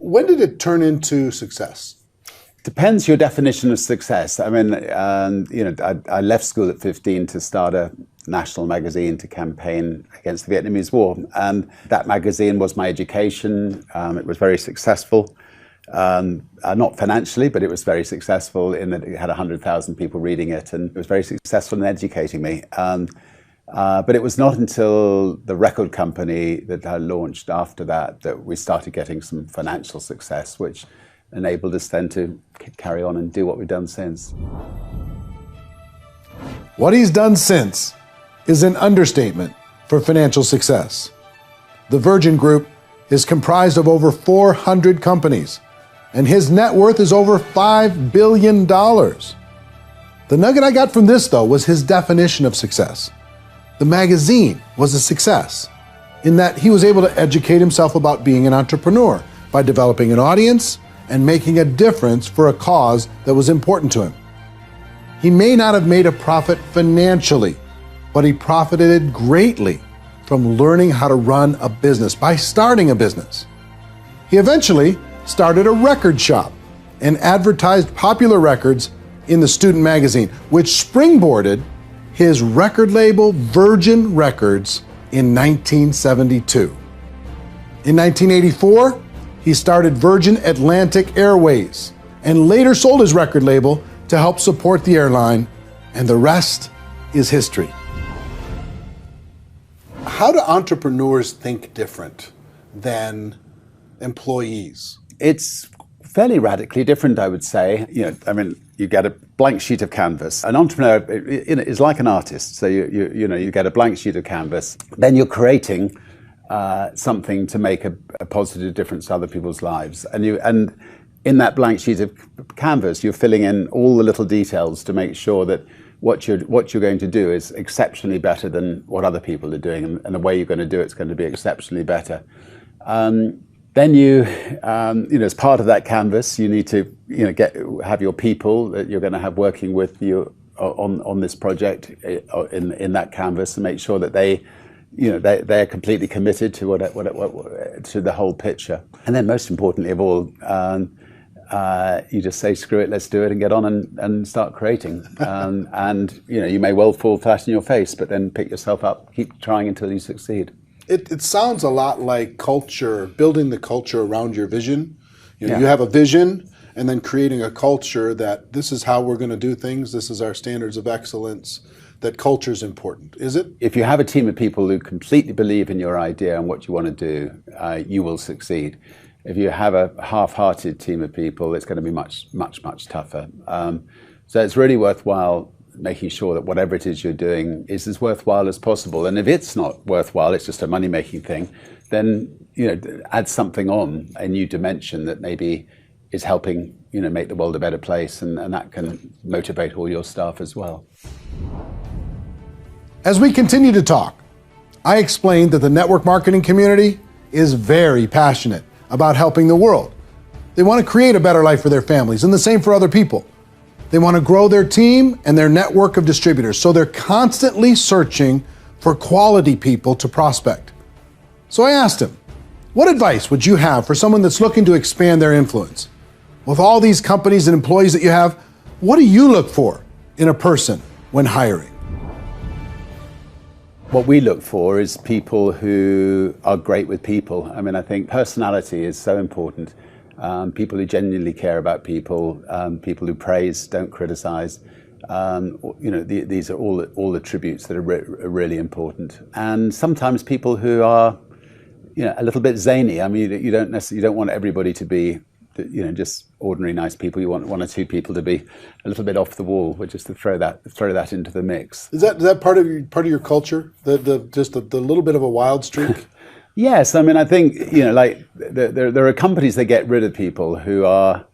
When did it turn into success? Depends your definition of success. I mean, I left school at 15 to start a national magazine to campaign against the Vietnamese War. And that magazine was my education. It was very successful. Not financially, but it was very successful in that it had 100,000 people reading it, and it was very successful in educating me. But it was not until the record company that I launched after that we started getting some financial success, which enabled us then to carry on and do what we've done since. What he's done since is an understatement for financial success. The Virgin Group is comprised of over 400 companies, and his net worth is over $5 billion. The nugget I got from this, though, was his definition of success. The magazine was a success in that he was able to educate himself about being an entrepreneur by developing an audience and making a difference for a cause that was important to him. He may not have made a profit financially, but he profited greatly from learning how to run a business by starting a business. He eventually started a record shop and advertised popular records in the student magazine, which springboarded his record label Virgin Records in 1972. In 1984, he started Virgin Atlantic Airways and later sold his record label to help support the airline, and the rest is history. How do entrepreneurs think different than employees? It's fairly radically different, I would say. You get a blank sheet of canvas. An entrepreneur is like an artist. So you get a blank sheet of canvas, then you're creating something to make a positive difference to other people's lives. And in that blank sheet of canvas, you're filling in all the little details to make sure that what you're going to do is exceptionally better than what other people are doing, and the way you're going to do it's going to be exceptionally better. Then as part of that canvas, you need to have your people that you're going to have working with you on this project in that canvas, and make sure that they're completely committed to to the whole picture. And then most importantly of all, you just say, screw it, let's do it, and get on and start creating. You may well fall flat in your face, but then pick yourself up, keep trying until you succeed. It sounds a lot like culture, building the culture around your vision. You have a vision, and then creating a culture that this is how we're going to do things, this is our standards of excellence, that culture is important. Is it? If you have a team of people who completely believe in your idea and what you want to do, you will succeed. If you have a half-hearted team of people, it's going to be much, much, much tougher. So it's really worthwhile making sure that whatever it is you're doing is as worthwhile as possible. And if it's not worthwhile, it's just a money-making thing, then add something on, a new dimension that maybe is helping make the world a better place, and that can motivate all your staff as well. As we continue to talk, I explained that the network marketing community is very passionate about helping the world. They want to create a better life for their families, and the same for other people. They want to grow their team and their network of distributors, so they're constantly searching for quality people to prospect. So I asked him, what advice would you have for someone that's looking to expand their influence? With all these companies and employees that you have, what do you look for in a person when hiring? What we look for is people who are great with people. I mean, I think personality is so important. People who genuinely care about people, people who praise, don't criticize. These are all attributes that are really important. And sometimes people who are, a little bit zany. I mean, you don't want everybody to be, just ordinary nice people. You want one or two people to be a little bit off the wall, which is to throw that into the mix. Is that part of your culture? The little bit of a wild streak? Yes, I mean, I think there are companies that get rid of people who are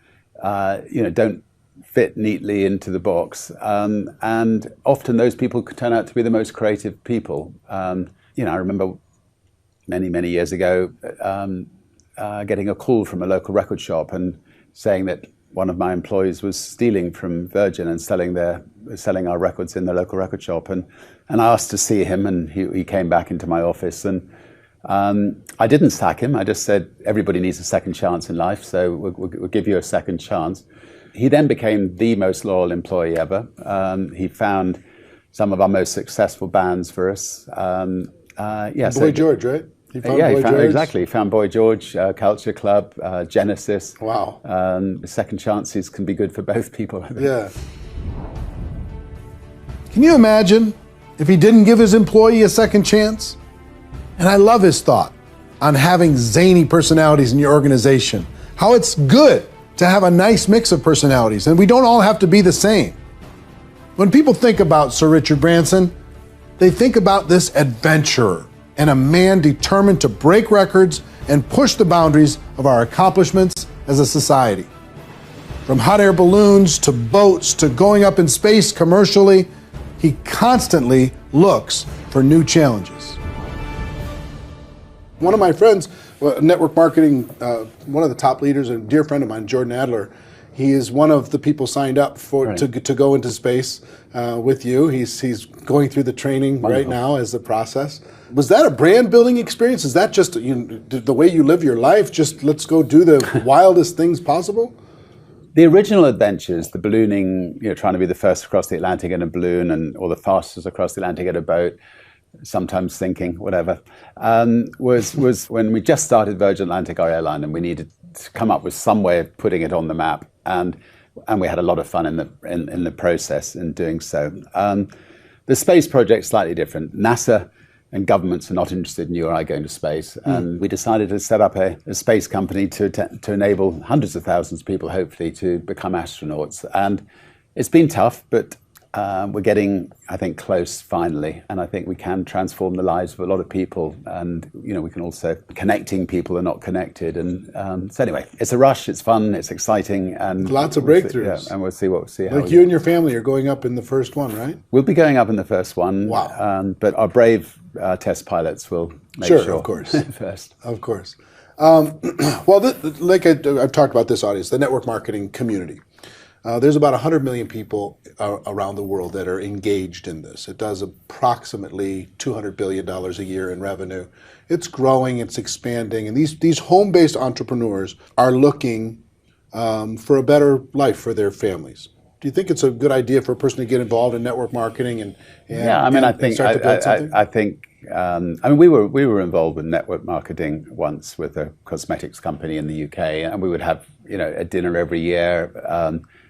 don't fit neatly into the box, and often those people could turn out to be the most creative people. I remember many years ago getting a call from a local record shop and saying that one of my employees was stealing from Virgin and selling our records in the local record shop, and I asked to see him, and he came back into my office, and I didn't sack him. I just said, everybody needs a second chance in life, so we'll give you a second chance. He then became the most loyal employee ever. He found some of our most successful bands for us. Boy George, right? He found Boy George, Culture Club, Genesis. Wow. Second chances can be good for both people, I think. Yeah. Can you imagine if he didn't give his employee a second chance? And I love his thought on having zany personalities in your organization. How it's good to have a nice mix of personalities, and we don't all have to be the same. When people think about Sir Rítsarnd Bránson, they think about this adventurer and a man determined to break records and push the boundaries of our accomplishments as a society. From hot air balloons to boats to going up in space commercially, he constantly looks for new challenges. One of my friends, network marketing, one of the top leaders, and a dear friend of mine, Jordan Adler, he is one of the people signed up for to go into space with you. He's going through the training right now as the process. Was that a brand building experience? Is that just the way you live your life? Just let's go do the wildest things possible? The original adventures, the ballooning, trying to be the first across the Atlantic in a balloon, or the fastest across the Atlantic in a boat, sometimes thinking, whatever, was when we just started Virgin Atlantic, our airline, and we needed to come up with some way of putting it on the map, and we had a lot of fun in the process in doing so. The space project's slightly different. NASA and governments are not interested in you or I going to space, and we decided to set up a space company to enable hundreds of thousands of people, hopefully, to become astronauts. And it's been tough, but we're getting, I think, close finally, and I think we can transform the lives of a lot of people, and we can also connecting people who are not connected, and so anyway, it's a rush, it's fun, it's exciting, and lots of breakthroughs. And we'll see how. Like you and your family are going up in the first one, right? We'll be going up in the first one. Wow! But our brave test pilots will make sure, of course, first, of course. Well, I've talked about this audience, the network marketing community. There's about 100 million people around the world that are engaged in this. It does approximately $200 billion a year in revenue. It's growing, it's expanding, and these home-based entrepreneurs are looking for a better life for their families. Do you think it's a good idea for a person to get involved in network marketing and start to build something? I think we were involved with network marketing once with a cosmetics company in the UK, and we would have a dinner every year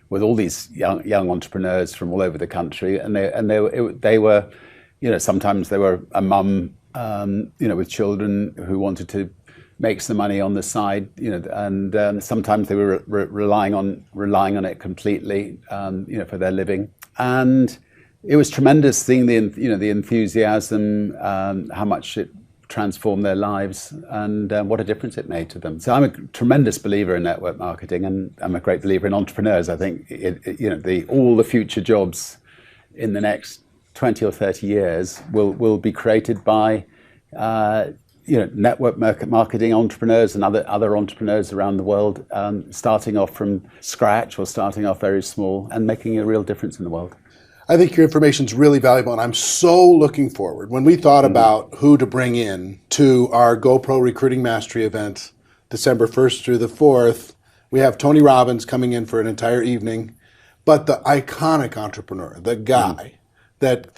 with all these young entrepreneurs from all over the country, and they were sometimes they were a mum with children who wanted to make some money on the side, and sometimes they were relying on it completely, for their living. And it was tremendous seeing the enthusiasm, how much it transformed their lives, and what a difference it made to them. So I'm a tremendous believer in network marketing, and I'm a great believer in entrepreneurs. I think all the future jobs in the next 20 or 30 years will be created by network marketing entrepreneurs and other entrepreneurs around the world, starting off from scratch or starting off very small and making a real difference in the world. I think your information is really valuable, and I'm so looking forward. When we thought about who to bring in to our GoPro Recruiting Mastery event, December 1st through the 4th, we have Tony Robbins coming in for an entire evening, but the iconic entrepreneur, the guy that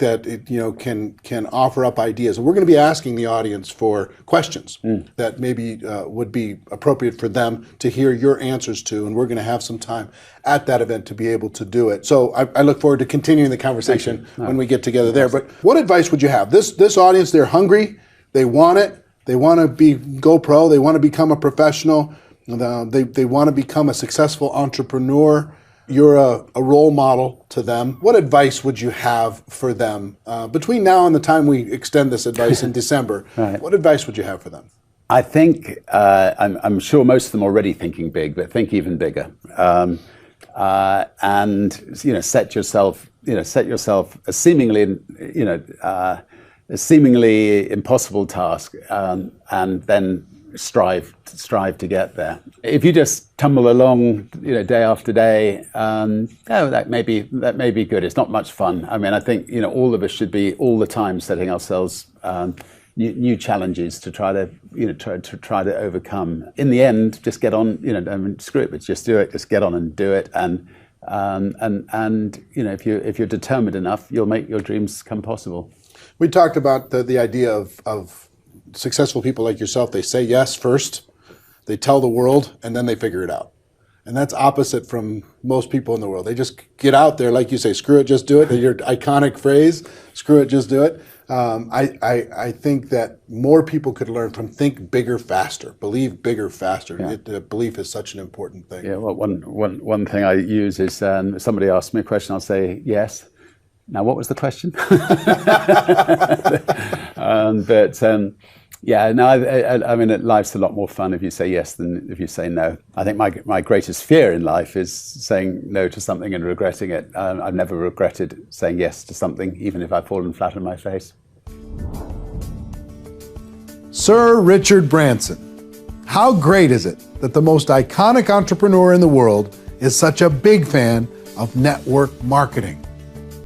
can offer up ideas. And we're going to be asking the audience for questions that maybe would be appropriate for them to hear your answers to, and we're going to have some time at that event to be able to do it. So I look forward to continuing the conversation when we get together there. But what advice would you have? This audience, they're hungry, they want it, they want to be GoPro, they want to become a professional, they want to become a successful entrepreneur. You're a role model to them. What advice would you have for them between now and the time we extend this advice in December? Right. What advice would you have for them? I think I'm sure most of them are already thinking big, but think even bigger. And set yourself a seemingly impossible task, and then strive to get there. If you just tumble along, day after day, that may be good. It's not much fun. I mean, I think all of us should be all the time setting ourselves new challenges to try to overcome. In the end, just get on. Screw it, but just do it. Just get on and do it. And if you're determined enough, you'll make your dreams come possible. We talked about the idea of successful people like yourself. They say yes first, they tell the world, and then they figure it out. And that's opposite from most people in the world. They just get out there, like you say, screw it, just do it. Your iconic phrase, screw it, just do it. I think that more people could learn from think bigger, faster, believe bigger, faster. Yeah. Belief is such an important thing. Yeah, well, one thing I use is somebody asks me a question, I'll say yes. Now, what was the question? Life's a lot more fun if you say yes than if you say no. I think my greatest fear in life is saying no to something and regretting it. I've never regretted saying yes to something, even if I've fallen flat on my face. Sir Rítsarnd Bránson. How great is it that the most iconic entrepreneur in the world is such a big fan of network marketing?